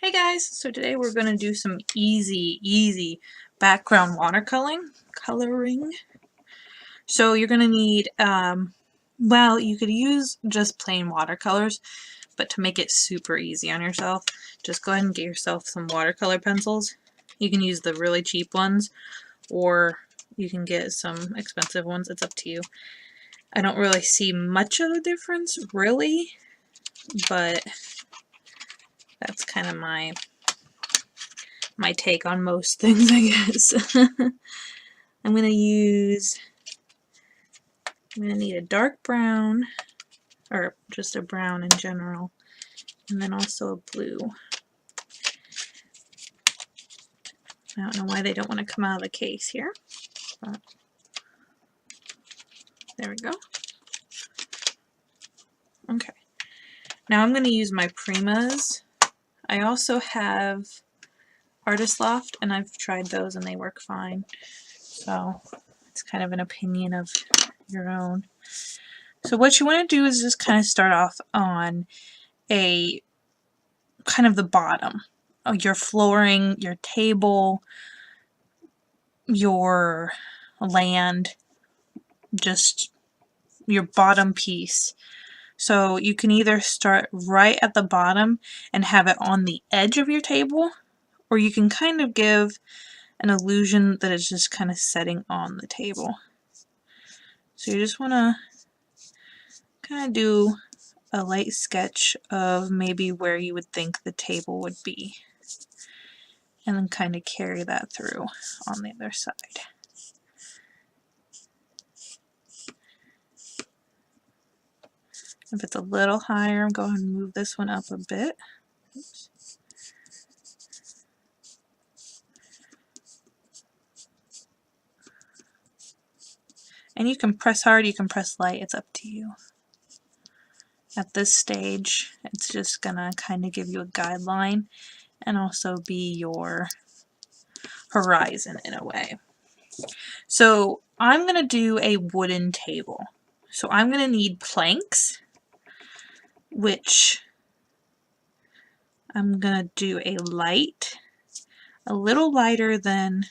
Hey guys, so today we're going to do some easy background coloring. So you're going to need, well, you could use just plain watercolors, but to make it super easy on yourself, just go ahead and get yourself some watercolor pencils. You can use the really cheap ones, or you can get some expensive ones. It's up to you. I don't really see much of a difference, really, but that's kind of my take on most things, I guess. I'm going to need a dark brown, or just a brown in general, and then also a blue. I don't know why they don't want to come out of the case here, but there we go. Okay, now I'm going to use my Primas. I also have Artist Loft, and I've tried those and they work fine, so it's kind of an opinion of your own. So what you want to do is just kind of start off on a kind of the bottom of your flooring, your table, your land, just your bottom piece. So you can either start right at the bottom and have it on the edge of your table, or you can kind of give an illusion that it's just kind of setting on the table. So you just want to kind of do a light sketch of maybe where you would think the table would be, and then kind of carry that through on the other side. If it's a little higher, I'm going to move this one up a bit. Oops. And you can press hard, you can press light, it's up to you. At this stage, it's just going to kind of give you a guideline and also be your horizon in a way. So I'm going to do a wooden table. So I'm going to need planks, which I'm going to do a little lighter than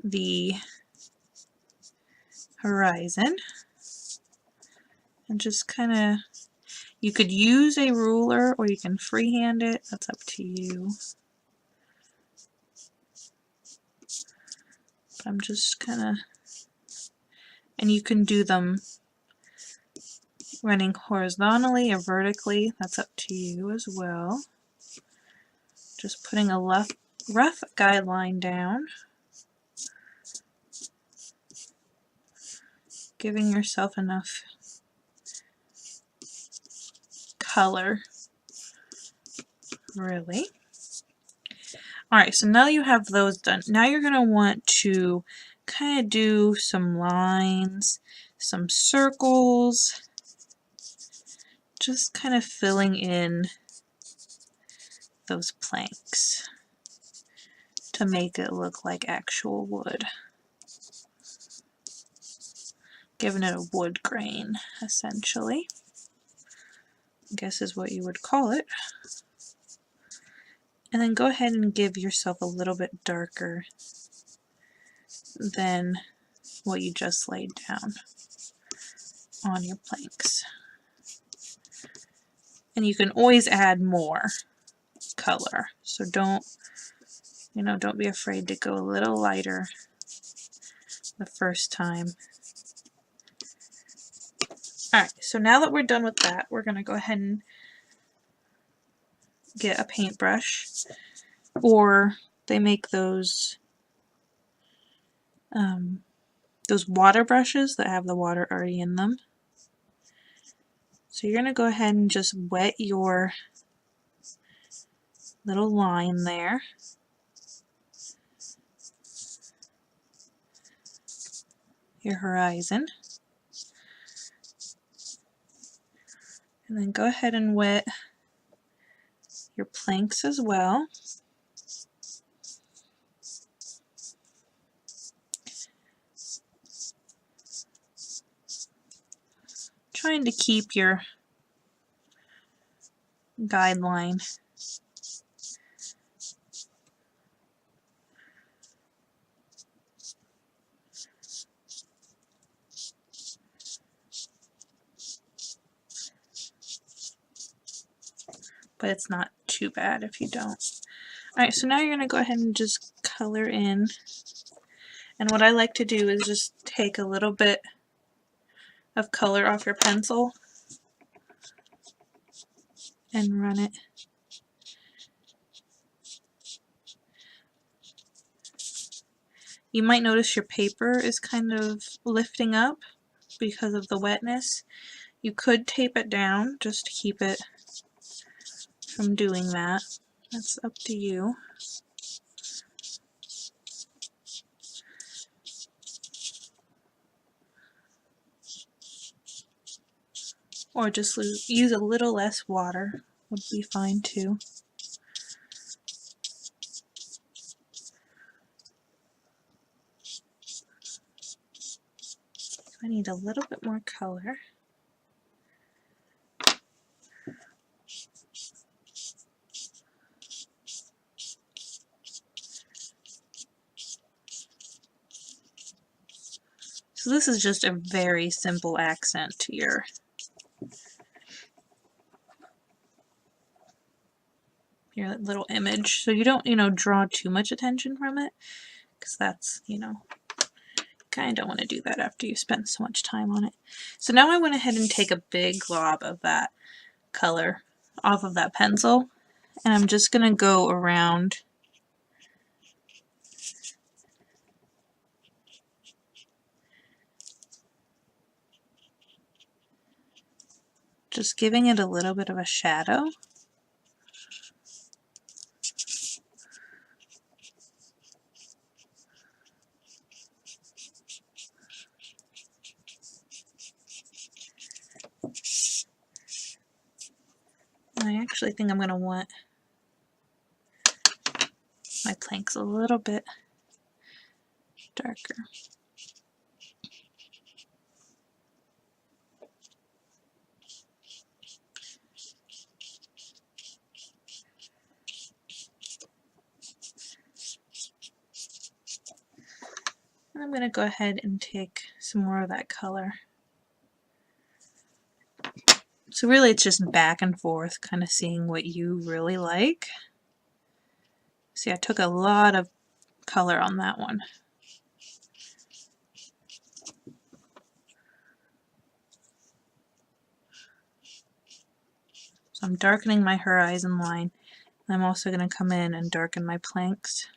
the horizon, and just kind of, you could use a ruler or you can freehand it, that's up to you. But I'm just kind of, and you can do them running horizontally or vertically, that's up to you as well. Just putting a rough guideline down, giving yourself enough color, really. Alright, so now you have those done. Now you're going to want to kind of do some lines, some circles, just kind of filling in those planks to make it look like actual wood. Giving it a wood grain, essentially, I guess is what you would call it. And then go ahead and give yourself a little bit darker than what you just laid down on your planks. And you can always add more color, so don't be afraid to go a little lighter the first time. Alright, so now that we're done with that, we're going to go ahead and get a paintbrush, or they make those water brushes that have the water already in them. So you're going to go ahead and just wet your little line there. Your horizon. And then go ahead and wet your planks as well. Trying to keep your guideline but it's not too bad if you don't. Alright, so now you're going to go ahead and just color in. And what I like to do is just take a little bit of color off your pencil and run it. You might notice your paper is kind of lifting up because of the wetness. You could tape it down just to keep it from doing that. That's up to you. Or just use a little less water would be fine too. I need a little bit more color. So this is just a very simple accent to your little image. So you don't, draw too much attention from it, because that's, kind of don't want to do that after you spend so much time on it. So now I went ahead and take a big glob of that color off of that pencil, and I'm just going to go around just giving it a little bit of a shadow. I actually think I'm going to want my planks a little bit darker. And I'm going to go ahead and take some more of that color. So really it's just back and forth, kind of seeing what you really like. See, I took a lot of color on that one. So I'm darkening my horizon line. I'm also going to come in and darken my planks.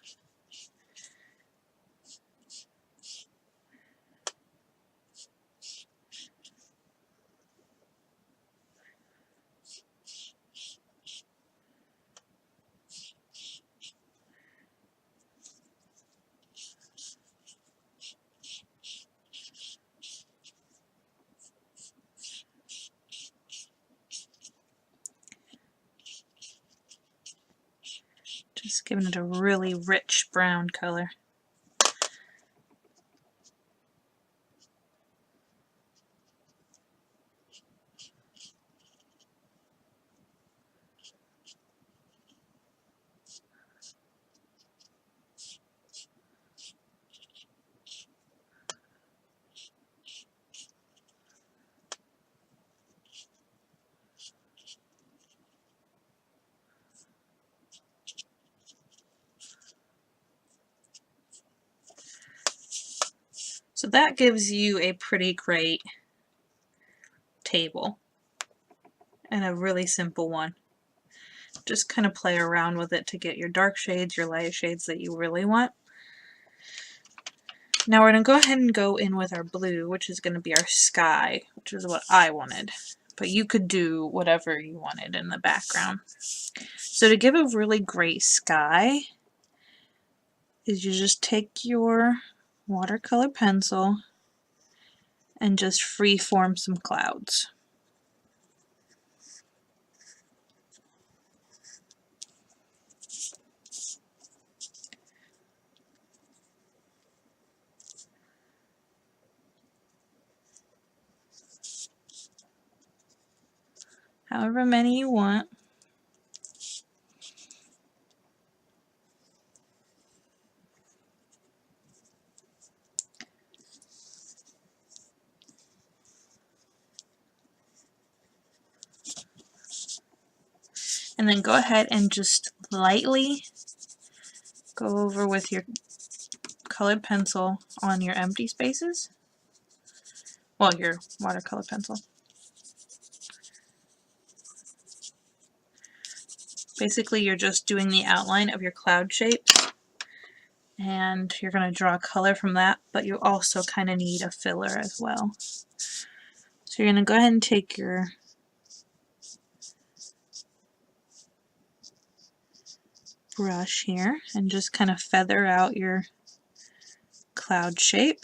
Just giving it a really rich brown color. So that gives you a pretty great table, and a really simple one. Just kind of play around with it to get your dark shades, your light shades that you really want. Now we're going to go ahead and go in with our blue, which is going to be our sky, which is what I wanted. But you could do whatever you wanted in the background. So to give a really great sky, is you just take your watercolor pencil and just free form some clouds. However many you want. And then go ahead and just lightly go over with your colored pencil on your empty spaces. Well, your watercolor pencil. Basically, you're just doing the outline of your cloud shapes, and you're going to draw a color from that, but you also kind of need a filler as well. So you're going to go ahead and take your brush here and just kind of feather out your cloud shape.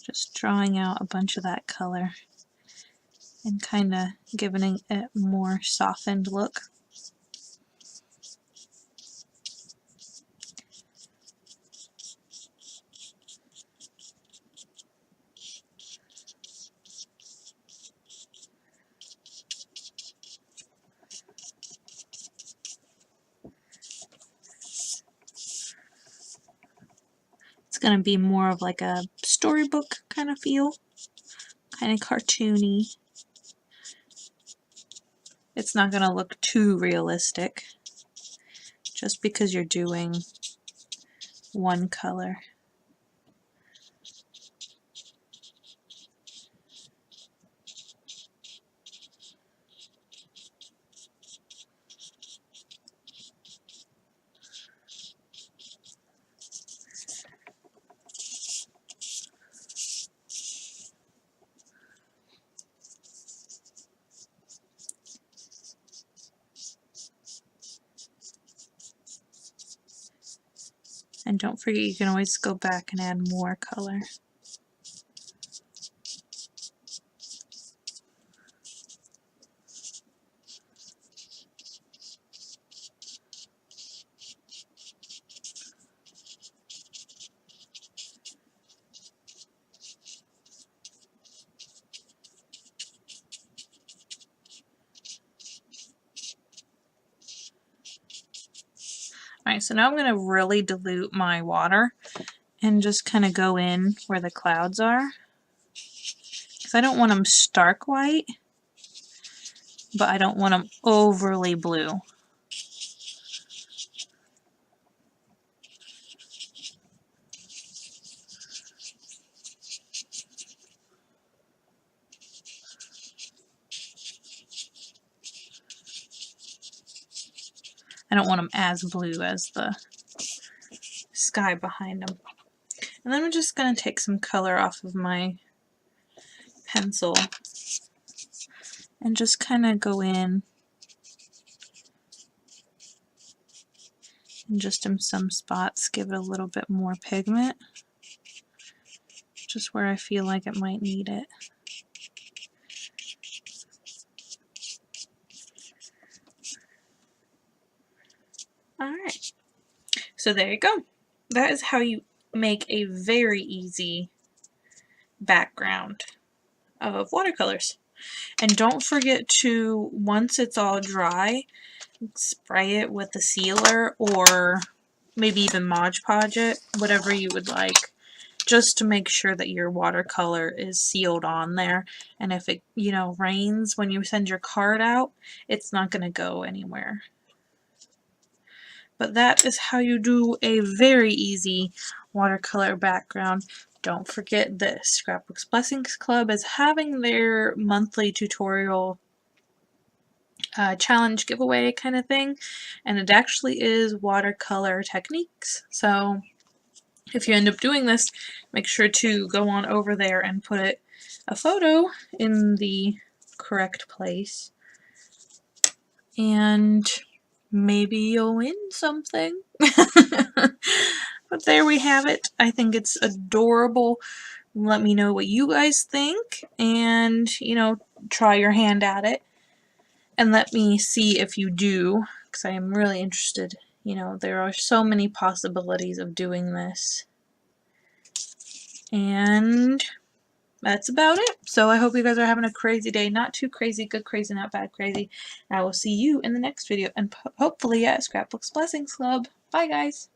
Just drawing out a bunch of that color and kind of giving it a more softened look. It's going to be more of like a storybook kind of feel, kind of cartoony. It's not going to look too realistic just because you're doing one color. And don't forget, you can always go back and add more color. Alright, so now I'm going to really dilute my water and just kind of go in where the clouds are. Because I don't want them stark white, but I don't want them overly blue. I don't want them as blue as the sky behind them. And then I'm just going to take some color off of my pencil and just kind of go in and just in some spots give it a little bit more pigment, just where I feel like it might need it. Alright, so there you go. That is how you make a very easy background of watercolors. And don't forget to, once it's all dry, spray it with a sealer or maybe even Mod Podge it, whatever you would like, just to make sure that your watercolor is sealed on there. And if it, rains when you send your card out, it's not going to go anywhere. But that is how you do a very easy watercolor background. Don't forget that Scrapbooks Blessings Club is having their monthly tutorial challenge giveaway kind of thing, and it actually is watercolor techniques. So if you end up doing this, make sure to go on over there and put a photo in the correct place, and maybe you'll win something. But there we have it. I think it's adorable. Let me know what you guys think, and try your hand at it and let me see if you do, because I am really interested. There are so many possibilities of doing this. And that's about it. So I hope you guys are having a crazy day. Not too crazy, good crazy, not bad crazy. And I will see you in the next video, and hopefully at Scrapbooks Blessings Club. Bye, guys.